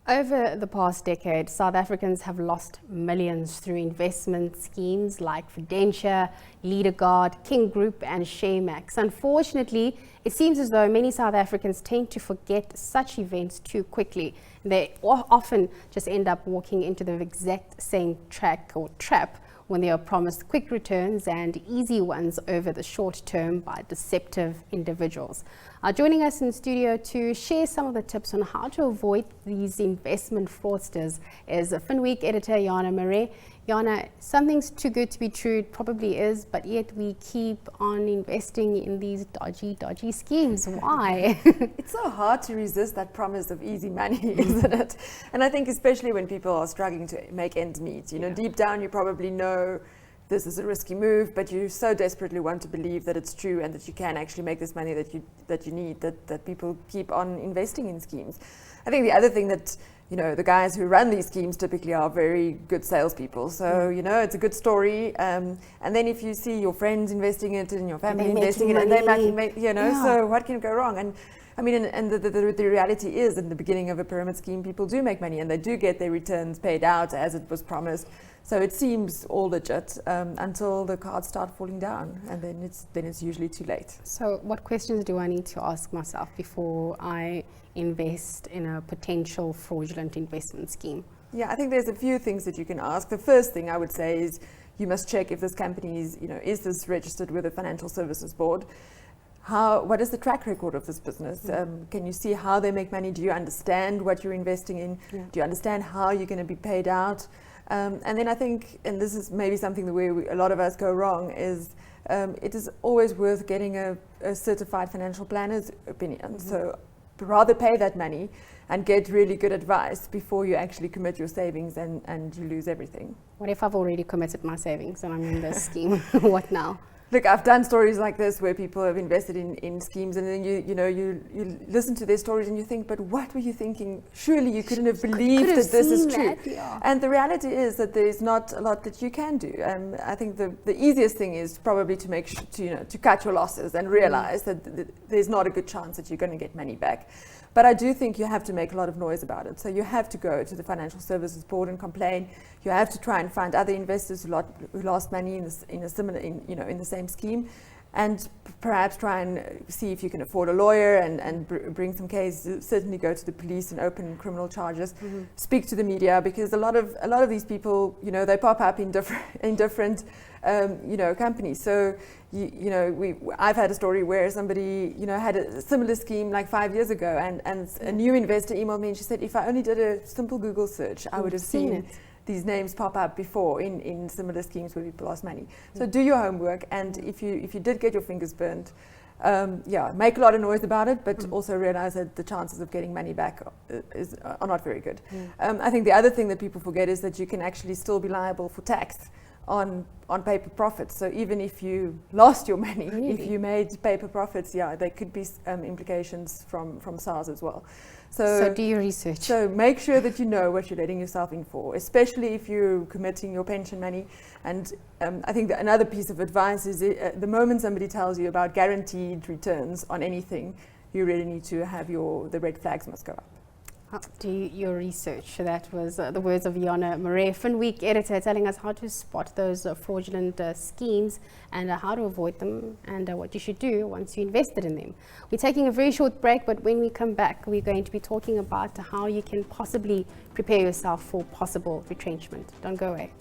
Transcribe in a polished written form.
Over the past decade, South Africans have lost millions through investment schemes like Fidentia, Leaderguard, Group and Sharemax. Unfortunately, it seems as though many South Africans tend to forget such events too quickly. They often just end up walking into the exact same track or trap when they are promised quick returns and easy ones over the short term by deceptive individuals. Joining us in studio to share some of the tips on how to avoid these investment fraudsters is Finweek editor Jana Marais. Jana, something's too good to be true, it probably is, but yet we keep on investing in these dodgy schemes. Why? It's so hard to resist that promise of easy money, isn't it? And I think especially when people are struggling to make ends meet, deep down you probably know this is a risky move, but you so desperately want to believe that it's true and that you can actually make this money that you need, that people keep on investing in schemes. I think the other thing that the guys who run these schemes typically are very good salespeople. So, it's a good story. And then if you see your friends investing it and your family investing it, and they're making, so what can go wrong? And I mean, and the reality is, in the beginning of a pyramid scheme, people do make money and they do get their returns paid out as it was promised. So it seems all legit until the cards start falling down, and then it's usually too late. So what questions do I need to ask myself before I invest in a potential fraudulent investment scheme? Yeah, I think there's a few things that you can ask. The first thing I would say is you must check if this company is this registered with a financial services board. What is the track record of this business? Can you see how they make money? Do you understand what you're investing in? Yeah. Do you understand how you're going to be paid out? And then I think, and this is maybe something where a lot of us go wrong, is it is always worth getting a certified financial planner's opinion. So rather pay that money and get really good advice before you actually commit your savings and you lose everything. What if I've already committed my savings and I'm in this scheme? What now? Look, I've done stories like this where people have invested in schemes, and then you listen to their stories and you think, but what were you thinking? Surely you couldn't have believed that this is true. Yeah. And the reality is that there's not a lot that you can do. I think the easiest thing is probably to make to cut your losses and realize that there's not a good chance that you're going to get money back. But I do think you have to make a lot of noise about it. So you have to go to the Financial Services Board and complain. You have to try and find other investors who lost money in the same scheme, and perhaps try and see if you can afford a lawyer and bring some cases. Certainly go to the police and open criminal charges. Speak to the media, because a lot of these people, they pop up in different companies. So I've had a story where somebody had a similar scheme like 5 years ago, and a new investor emailed me and she said, if I only did a simple Google search, I would have seen these names pop up before in similar schemes where people lost money. So do your homework, and if you did get your fingers burnt, make a lot of noise about it, but also realize that the chances of getting money back are not very good. I think the other thing that people forget is that you can actually still be liable for tax on paper profits. So even if you lost your money, if you made paper profits, there could be implications from SARS as well. So do your research. So make sure that you know what you're letting yourself in for, especially if you're committing your pension money. And I think that another piece of advice is the moment somebody tells you about guaranteed returns on anything, you really need to have the red flags must go up. Do your research. That was the words of Jana Marais, Finweek editor, telling us how to spot those fraudulent schemes and how to avoid them, and what you should do once you invested in them. We're taking a very short break, but when we come back, we're going to be talking about how you can possibly prepare yourself for possible retrenchment. Don't go away.